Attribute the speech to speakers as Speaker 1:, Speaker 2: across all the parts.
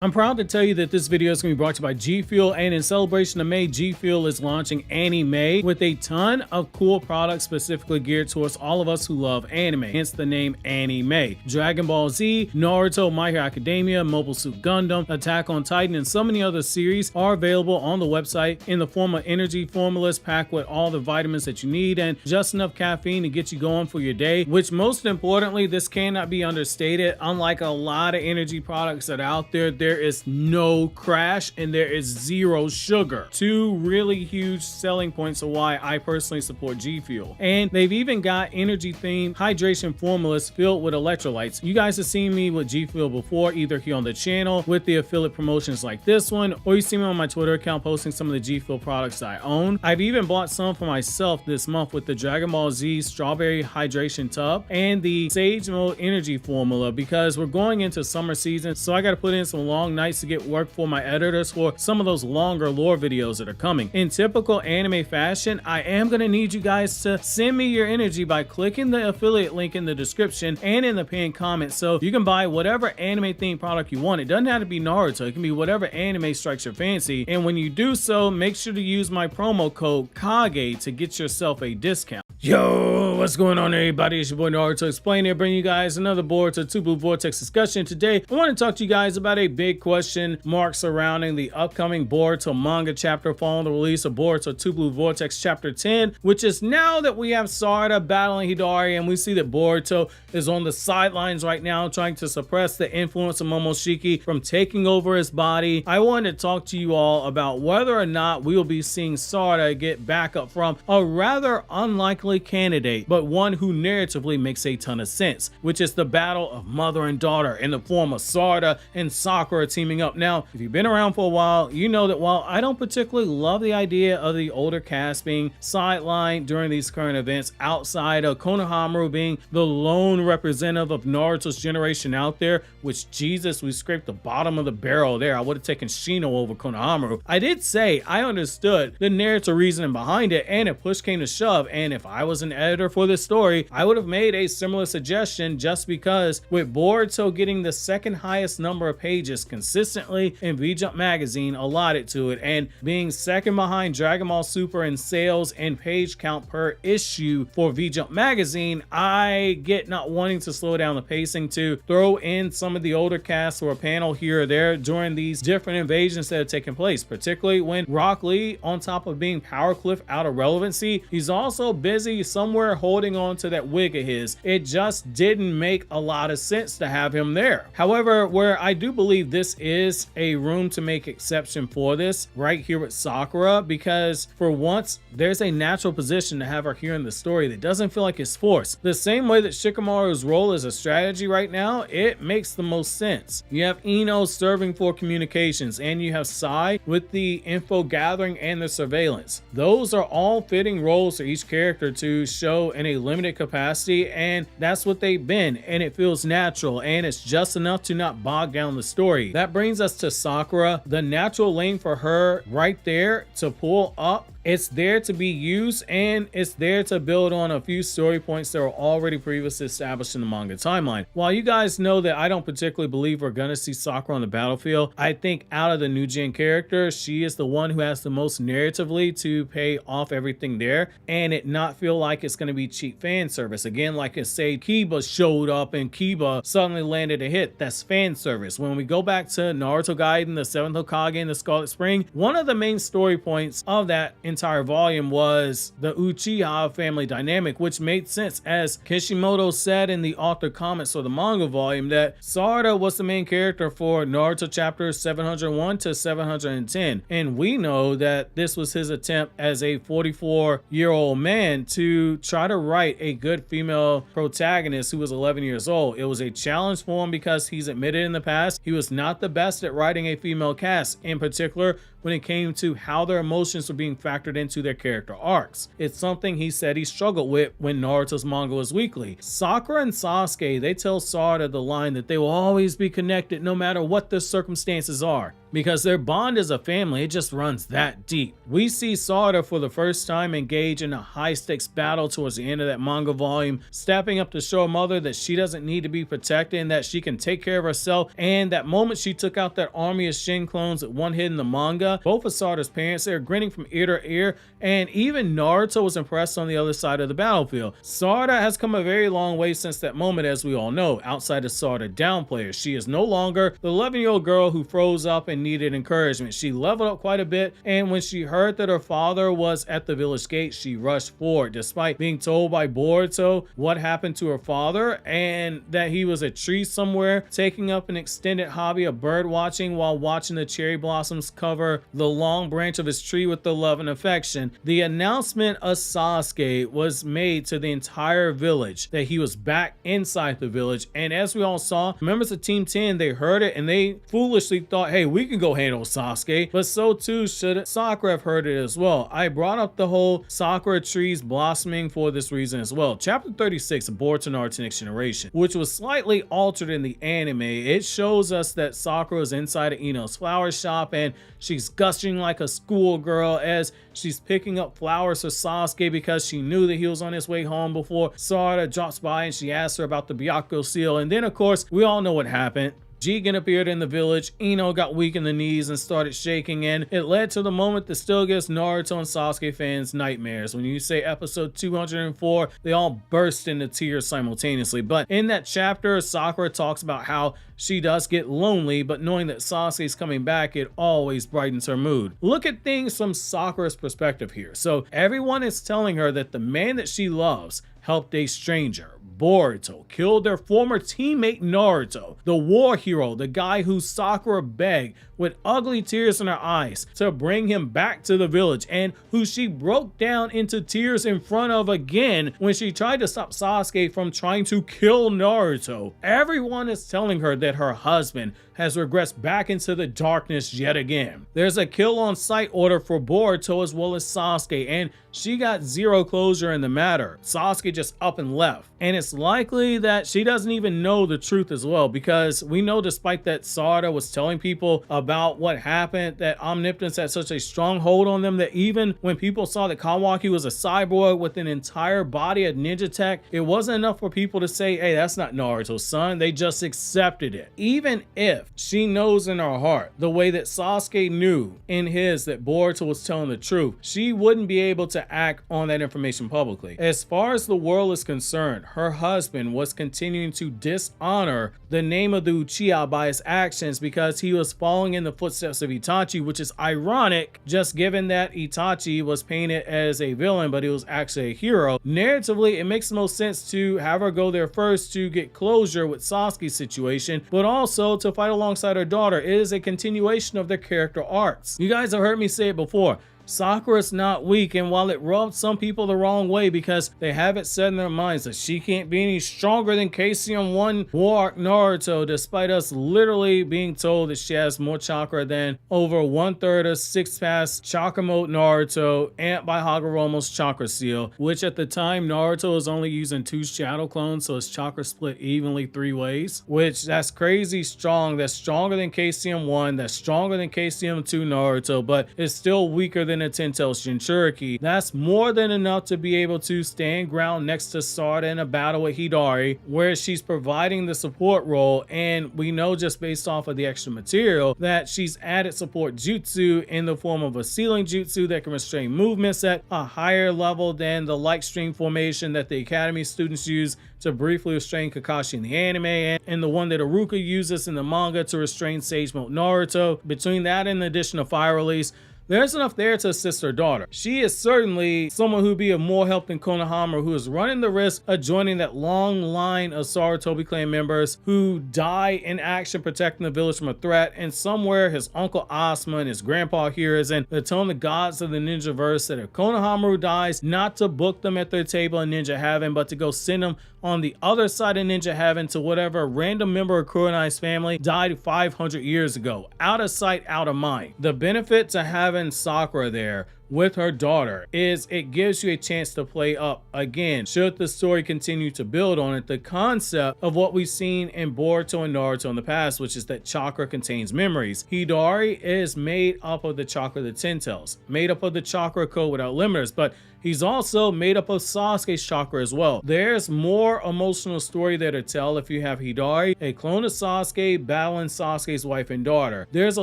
Speaker 1: I'm proud to tell you that this video is going to be brought to you by G Fuel, and in celebration of May, G Fuel is launching Anime with a ton of cool products specifically geared towards all of us who love anime, hence the name Anime. Dragon Ball Z, Naruto, My Hero Academia, Mobile Suit Gundam, Attack on Titan, and so many other series are available on the website in the form of energy formulas packed with all the vitamins that you need and just enough caffeine to get you going for your day, which most importantly, this cannot be understated. Unlike a lot of energy products that are out there is no crash and there is zero sugar. Two really huge selling points of why I personally support G Fuel. And they've even got energy themed hydration formulas filled with electrolytes. You guys have seen me with G Fuel before, either here on the channel with the affiliate promotions like this one, or you see me on my Twitter account posting some of the G Fuel products I own. I've even bought some for myself this month with the Dragon Ball Z strawberry hydration tub and the Sage Mode energy formula, because we're going into summer season, so I got to put in some long nights to get work for my editors for some of those longer lore videos that are coming. In typical anime fashion, I am going to need you guys to send me your energy by clicking the affiliate link in the description and in the pinned comment, so you can buy whatever anime themed product you want. It doesn't have to be Naruto, it can be whatever anime strikes your fancy, and when you do so, make sure to use my promo code KAGE to get yourself a discount. Yo, what's going on everybody? It's your boy Naruto Explain here, bringing you guys another Boruto 2 Blue Vortex discussion. Today, I want to talk to you guys about a big question mark surrounding the upcoming Boruto manga chapter following the release of Boruto 2 Blue Vortex chapter 10, which is now that we have Sarada battling Hidari, and we see that Boruto is on the sidelines right now trying to suppress the influence of Momoshiki from taking over his body. I wanted to talk to you all about whether or not we will be seeing Sarada get backup from a rather unlikely candidate, but one who narratively makes a ton of sense, which is the battle of mother and daughter in the form of Sarada and Sakura teaming up. Now, if you've been around for a while, you know that while I don't particularly love the idea of the older cast being sidelined during these current events, outside of Konohamaru being the lone representative of Naruto's generation out there, which Jesus, we scraped the bottom of the barrel there. I would have taken Shino over Konohamaru. I did say I understood the narrative reasoning behind it, and if push came to shove, and if I was an editor for this story, I would have made a similar suggestion, just because with Boruto getting the second highest number of pages consistently in V-Jump magazine allotted to it, and being second behind Dragon Ball Super in sales and page count per issue for V-Jump magazine, I get not wanting to slow down the pacing to throw in some of the older casts or a panel here or there during these different invasions that have taken place, particularly when Rock Lee, on top of being Power Cliff out of relevancy, he's also busy somewhere holding on to that wig of his. It just didn't make a lot of sense to have him there. However, where I do believe this is a room to make exception for this right here with Sakura, because for once there's a natural position to have her here in the story that doesn't feel like it's forced. The same way that Shikamaru's role is a strategy right now, it makes the most sense. You have Ino serving for communications, and you have Sai with the info gathering and the surveillance. Those are all fitting roles for each character to show in a limited capacity, and that's what they've been, and it feels natural, and it's just enough to not bog down the story. That brings us to Sakura, the natural lane for her right there to pull up. It's there to be used, and it's there to build on a few story points that were already previously established in the manga timeline. While you guys know that I don't particularly believe we're gonna see Sakura on the battlefield, I think out of the new gen characters, she is the one who has the most narratively to pay off everything there, and it not feel like it's gonna be cheap fan service. Again, like I said, Kiba showed up and Kiba suddenly landed a hit. That's fan service. When we go back to Naruto Gaiden, the 7th Hokage, and the Scarlet Spring, one of the main story points of that entire volume was the Uchiha family dynamic, which made sense, as Kishimoto said in the author comments for the manga volume, that Sarada was the main character for Naruto chapters 701 to 710, and we know that this was his attempt as a 44-year-old man to try to write a good female protagonist who was 11 years old. It was a challenge for him because he's admitted in the past he was not the best at writing a female cast, in particular when it came to how their emotions were being factored into their character arcs. It's something he said he struggled with when Naruto's manga was weekly. Sakura and Sasuke, they tell Sarada the line that they will always be connected no matter what the circumstances are. because their bond as a family, it just runs that deep. We see Sarada for the first time engage in a high-stakes battle towards the end of that manga volume, stepping up to show her mother that she doesn't need to be protected and that she can take care of herself. And that moment she took out that army of Shin clones that one hit in the manga, both of Sarada's parents, they're grinning from ear to ear, and even Naruto was impressed on the other side of the battlefield. Sarada has come a very long way since that moment, as we all know. Outside of Sarada downplayers, she is no longer the 11-year-old girl who froze up and needed encouragement. She leveled up quite a bit, and when she heard that her father was at the village gate, she rushed forward, despite being told by Boruto what happened to her father and that he was a tree somewhere, taking up an extended hobby of bird watching while watching the cherry blossoms cover the long branch of his tree with the love and affection. The announcement of Sasuke was made to the entire village that he was back inside the village, and as we all saw, members of Team 10, they heard it and they foolishly thought, hey, we can go handle Sasuke, but so too should Sakura have heard it as well. I brought up the whole Sakura trees blossoming for this reason as well. Chapter 36 of Boruto and Sarada Next Generation, which was slightly altered in the anime, it shows us that Sakura is inside of Ino's flower shop and she's gushing like a schoolgirl as she's picking up flowers for Sasuke because she knew that he was on his way home before Sarada drops by and she asks her about the Byakugo seal. And then of course we all know what happened. Jigen appeared in the village, Ino got weak in the knees and started shaking, and it led to the moment that still gives Naruto and Sasuke fans nightmares. When you say episode 204, they all burst into tears simultaneously. But in that chapter, Sakura talks about how she does get lonely, but knowing that Sasuke's coming back, it always brightens her mood. Look at things from Sakura's perspective here. So everyone is telling her that the man that she loves helped a stranger. Boruto killed their former teammate Naruto, the war hero, the guy who Sakura begged with ugly tears in her eyes to bring him back to the village, and who she broke down into tears in front of again when she tried to stop Sasuke from trying to kill Naruto. Everyone is telling her that her husband has regressed back into the darkness yet again. There's a kill on sight order for Boruto as well as Sasuke, and she got zero closure in the matter. Sasuke just up and left. And it's likely that she doesn't even know the truth as well, because we know despite that Sarada was telling people about what happened, that omnipotence had such a strong hold on them that even when people saw that Kawaki was a cyborg with an entire body of ninja tech, it wasn't enough for people to say, hey, that's not Naruto's son. They just accepted it. Even if she knows in her heart the way that Sasuke knew in his that Boruto was telling the truth, she wouldn't be able to act on that information publicly. As far as the world is concerned, her husband was continuing to dishonor the name of the Uchiha by his actions because he was following in the footsteps of Itachi, which is ironic just given that Itachi was painted as a villain but he was actually a hero. Narratively, it makes the most sense to have her go there first to get closure with Sasuke's situation, but also to fight alongside her daughter. It is a continuation of their character arcs. You guys have heard me say it before. Sakura's not weak, and while it rubbed some people the wrong way because they have it set in their minds that she can't be any stronger than KCM 1 War Naruto, despite us literally being told that she has more chakra than over 1/3 of 6th Pass Chakra Mode Naruto and by Hagoromo's chakra seal, which at the time Naruto was only using 2 shadow clones, so his chakra split evenly 3 ways, which that's crazy strong. That's stronger than KCM 1, that's stronger than KCM 2 Naruto, but it's still weaker than a 10-tailed Jinchuriki. That's more than enough to be able to stand ground next to Sarada in a battle with Hidari, where she's providing the support role, and we know just based off of the extra material that she's added support jutsu in the form of a sealing jutsu that can restrain movements at a higher level than the light stream formation that the academy students use to briefly restrain Kakashi in the anime, and the one that Iruka uses in the manga to restrain Sage Mode Naruto. Between that and the addition of fire release, there's enough there to assist her daughter. She is certainly someone who'd be of more help than Konohamaru, who is running the risk of joining that long line of Sarutobi clan members who die in action protecting the village from a threat, and somewhere his uncle Asuma and his grandpa here is in the tone the gods of the ninja verse that if Konohamaru dies, not to book them at their table in Ninja Heaven, but to go send them on the other side of Ninja Heaven to whatever random member of Kurenai's family died 500 years ago. Out of sight, out of mind. The benefit to having Sakura there with her daughter is it gives you a chance to play up again, should the story continue to build on it, the concept of what we've seen in Boruto and Naruto in the past, which is that chakra contains memories. Hidari is made up of the chakra of the Ten Tails, made up of the chakra code without limiters, but he's also made up of Sasuke's chakra as well. There's more emotional story there to tell if you have Hidari, a clone of Sasuke, battling Sasuke's wife and daughter. There's a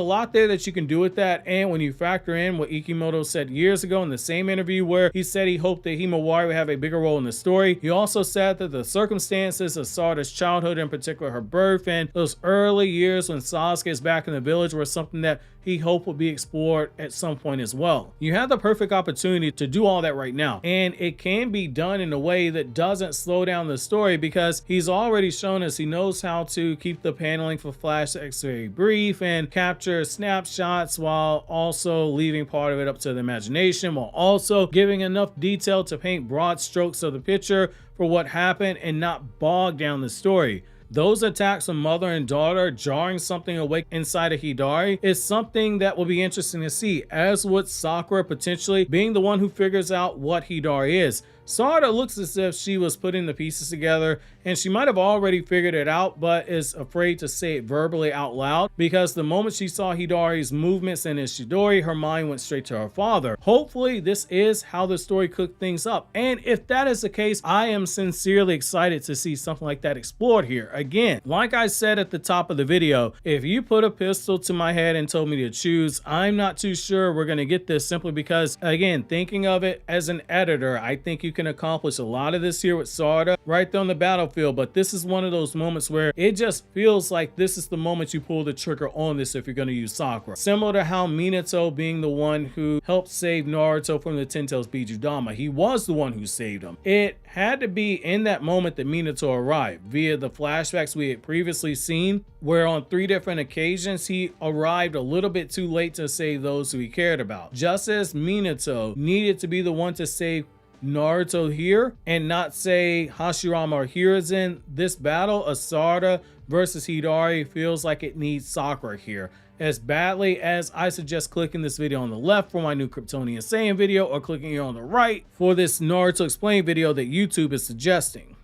Speaker 1: lot there that you can do with that, and when you factor in what Ikimoto said years ago in the same interview where he said he hoped that Himawari would have a bigger role in the story, he also said that the circumstances of Sarada's childhood, in particular her birth and those early years when Sasuke is back in the village, were something that he hoped would be explored at some point as well. You have the perfect opportunity to do all that right now, and it can be done in a way that doesn't slow down the story, because he's already shown us he knows how to keep the paneling for flashbacks very brief and capture snapshots while also leaving part of it up to the imagination, while also giving enough detail to paint broad strokes of the picture for what happened and not bog down the story. Those attacks on mother and daughter jarring something awake inside of Hidari is something that will be interesting to see, as would Sakura potentially being the one who figures out what Hidari is. Sarada looks as if she was putting the pieces together, and she might have already figured it out but is afraid to say it verbally out loud, because the moment she saw Hidari's movements and his Chidori, her mind went straight to her father. Hopefully this is how the story cooked things up, and if that is the case, I am sincerely excited to see something like that explored here. Again, like I said at the top of the video, if you put a pistol to my head and told me to choose, I'm not too sure we're going to get this, simply because, again, thinking of it as an editor, I think you can accomplish a lot of this here with Sarada right there on the battlefield, but this is one of those moments where it just feels like this is the moment you pull the trigger on this if you're going to use Sakura. Similar to how Minato being the one who helped save Naruto from the Ten Tails Bijudama, he was the one who saved him. It had to be in that moment that Minato arrived via the flashbacks we had previously seen, where on 3 different occasions he arrived a little bit too late to save those who he cared about. Just as Minato needed to be the one to save Naruto here and not say Hashirama or Hiruzen, this battle of Sarada versus Hidari feels like it needs Sakura here as badly as I suggest clicking this video on the left for my new Kryptonian Saiyan video, or clicking here on the right for this Naruto Explained video that YouTube is suggesting.